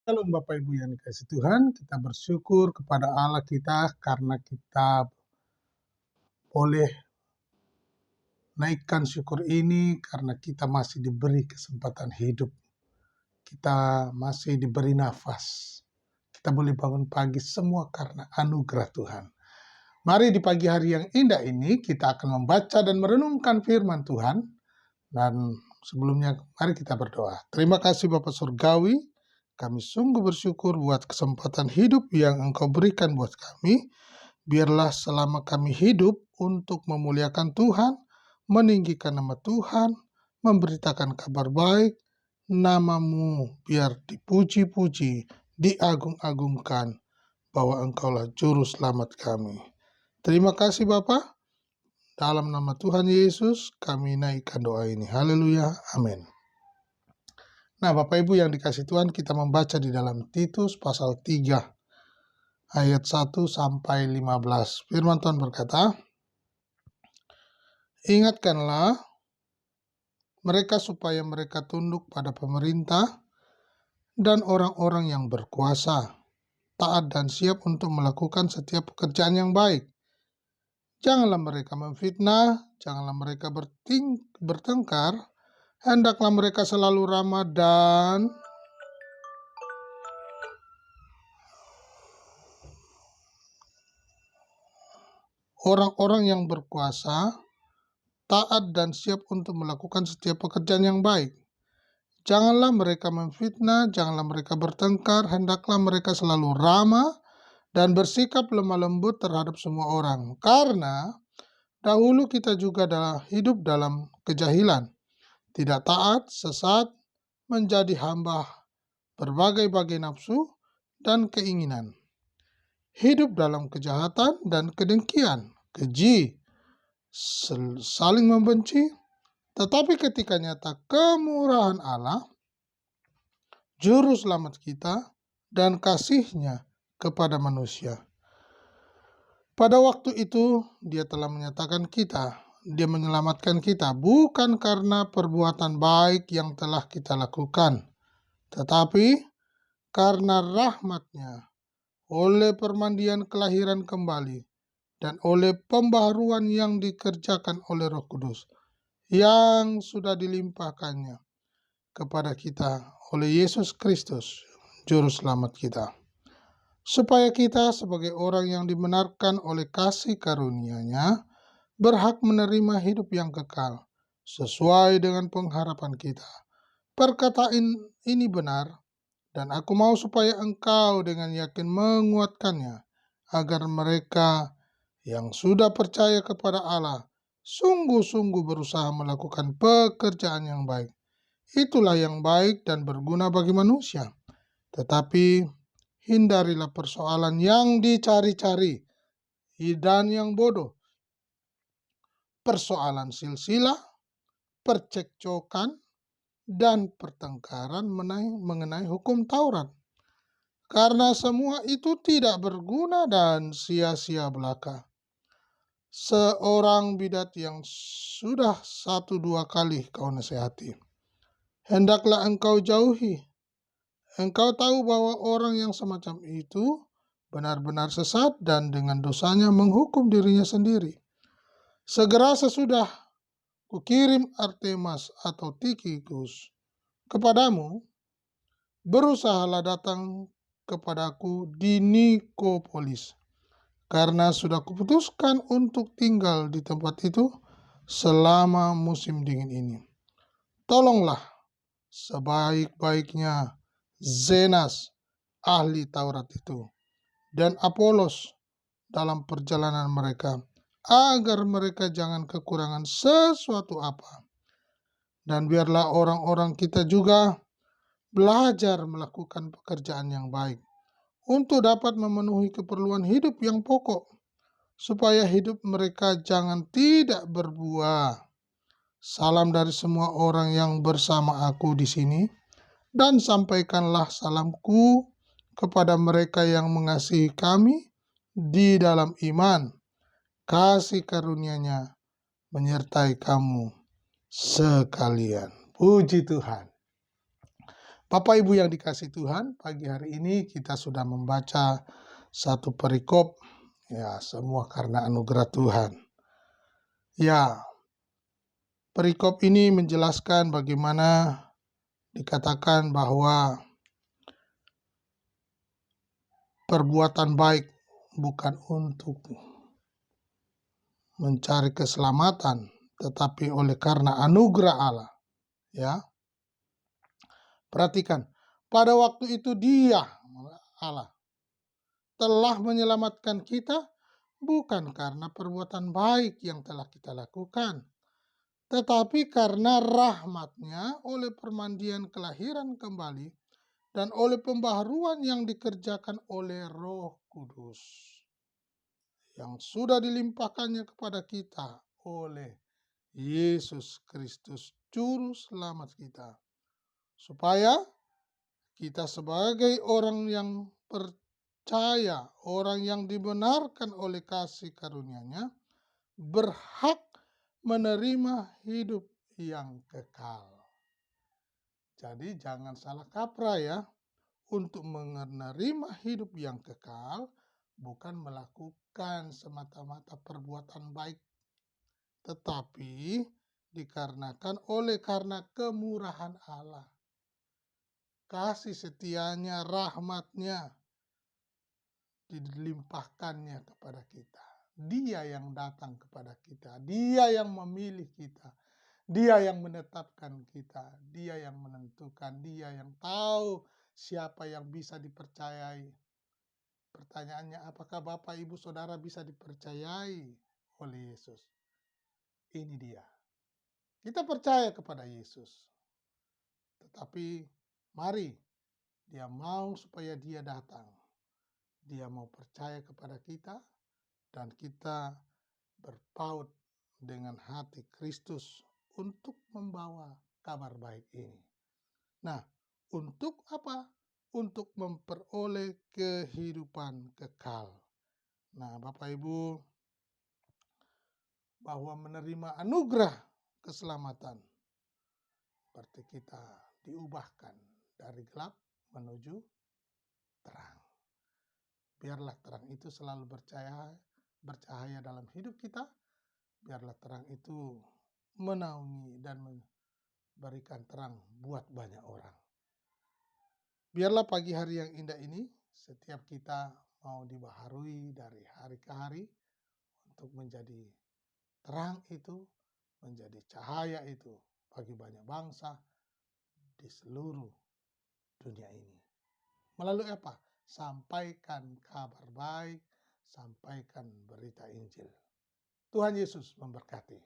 Shalom Bapak Ibu yang dikasihi Tuhan, kita bersyukur kepada Allah kita karena kita boleh naikkan syukur ini karena kita masih diberi kesempatan hidup. Kita masih diberi nafas. Kita boleh bangun pagi semua karena anugerah Tuhan. Mari di pagi hari yang indah ini kita akan membaca dan merenungkan firman Tuhan. Dan sebelumnya mari kita berdoa. Terima kasih Bapak Surgawi. Kami sungguh bersyukur buat kesempatan hidup yang Engkau berikan buat kami. Biarlah selama kami hidup untuk memuliakan Tuhan, meninggikan nama Tuhan, memberitakan kabar baik, nama-Mu biar dipuji-puji, diagung-agungkan, bahwa Engkaulah juru selamat kami. Terima kasih Bapa. Dalam nama Tuhan Yesus kami naikkan doa ini. Haleluya. Amin. Nah, Bapak Ibu yang dikasihi Tuhan, kita membaca di dalam Titus pasal 3 ayat 1 sampai 15. Firman Tuhan berkata, "Ingatkanlah mereka supaya mereka tunduk pada pemerintah dan orang-orang yang berkuasa, taat dan siap untuk melakukan setiap pekerjaan yang baik. Janganlah mereka memfitnah, janganlah mereka bertengkar, hendaklah mereka selalu ramah dan orang-orang yang berkuasa, taat dan siap untuk melakukan setiap pekerjaan yang baik. Janganlah mereka memfitnah, janganlah mereka bertengkar, hendaklah mereka selalu ramah dan bersikap lemah lembut terhadap semua orang. Karena dahulu kita juga hidup dalam kejahilan, tidak taat, sesat, menjadi hamba berbagai-bagai nafsu dan keinginan. Hidup dalam kejahatan dan kedengkian, keji, saling membenci. Tetapi ketika nyata kemurahan Allah, Juru Selamat kita, dan kasih-Nya kepada manusia. Pada waktu itu, Dia telah menyatakan kita, Dia menyelamatkan kita, bukan karena perbuatan baik yang telah kita lakukan, tetapi karena rahmat-Nya, oleh permandian kelahiran kembali, dan oleh pembaharuan yang dikerjakan oleh Roh Kudus, yang sudah dilimpahkannya kepada kita oleh Yesus Kristus, Juru Selamat kita, supaya kita sebagai orang yang dibenarkan oleh kasih karunia-Nya berhak menerima hidup yang kekal sesuai dengan pengharapan kita. Perkataan ini benar, dan aku mau supaya engkau dengan yakin menguatkannya, agar mereka yang sudah percaya kepada Allah sungguh-sungguh berusaha melakukan pekerjaan yang baik. Itulah yang baik dan berguna bagi manusia. Tetapi hindarilah persoalan yang dicari-cari dan yang bodoh, persoalan silsilah, percekcokan, dan pertengkaran mengenai hukum Taurat. Karena semua itu tidak berguna dan sia-sia belaka. Seorang bidat yang sudah 1-2 kali kau nasihati, hendaklah engkau jauhi. Engkau tahu bahwa orang yang semacam itu benar-benar sesat dan dengan dosanya menghukum dirinya sendiri. Segera sesudah kukirim Artemas atau Tikhikus kepadamu, berusahalah datang kepadaku di Nikopolis, karena sudah kuputuskan untuk tinggal di tempat itu selama musim dingin ini. Tolonglah sebaik-baiknya Zenas, ahli Taurat itu, dan Apolos dalam perjalanan mereka, agar mereka jangan kekurangan sesuatu apa. Dan biarlah orang-orang kita juga belajar melakukan pekerjaan yang baik, untuk dapat memenuhi keperluan hidup yang pokok, supaya hidup mereka jangan tidak berbuah. Salam dari semua orang yang bersama aku di sini, dan sampaikanlah salamku kepada mereka yang mengasihi kami di dalam iman. Kasih karunia-Nya menyertai kamu sekalian. Puji Tuhan. Bapak Ibu yang dikasihi Tuhan, pagi hari ini kita sudah membaca satu perikop, ya semua karena anugerah Tuhan. Ya, perikop ini menjelaskan bagaimana dikatakan bahwa perbuatan baik bukan untuk mencari keselamatan, tetapi oleh karena anugerah Allah. Ya, perhatikan, pada waktu itu Dia, Allah, telah menyelamatkan kita bukan karena perbuatan baik yang telah kita lakukan, tetapi karena rahmat-Nya oleh permandian kelahiran kembali dan oleh pembaharuan yang dikerjakan oleh Roh Kudus yang sudah dilimpahkannya kepada kita oleh Yesus Kristus Juru Selamat kita, supaya kita sebagai orang yang percaya, orang yang dibenarkan oleh kasih karunia-Nya, berhak menerima hidup yang kekal. Jadi jangan salah kaprah ya, untuk menerima hidup yang kekal bukan melakukan semata-mata perbuatan baik, tetapi dikarenakan oleh karena kemurahan Allah, kasih setia-Nya, rahmat-Nya dilimpahkannya kepada kita. Dia yang datang kepada kita, Dia yang memilih kita, Dia yang menetapkan kita, Dia yang menentukan, Dia yang tahu siapa yang bisa dipercayai. Pertanyaannya, apakah Bapak, Ibu, Saudara bisa dipercayai oleh Yesus? Ini dia. Kita percaya kepada Yesus. Tetapi mari, Dia mau supaya Dia datang. Dia mau percaya kepada kita dan kita berpaut dengan hati Kristus untuk membawa kabar baik ini. Nah, untuk apa? Untuk memperoleh kehidupan kekal. Nah, Bapak Ibu, bahwa menerima anugerah keselamatan berarti kita diubahkan dari gelap menuju terang. Biarlah terang itu selalu bercahaya dalam hidup kita. Biarlah terang itu menaungi dan memberikan terang buat banyak orang. Biarlah pagi hari yang indah ini setiap kita mau dibaharui dari hari ke hari untuk menjadi terang itu, menjadi cahaya itu bagi banyak bangsa di seluruh dunia ini. Melalui apa? Sampaikan kabar baik, sampaikan berita Injil. Tuhan Yesus memberkati.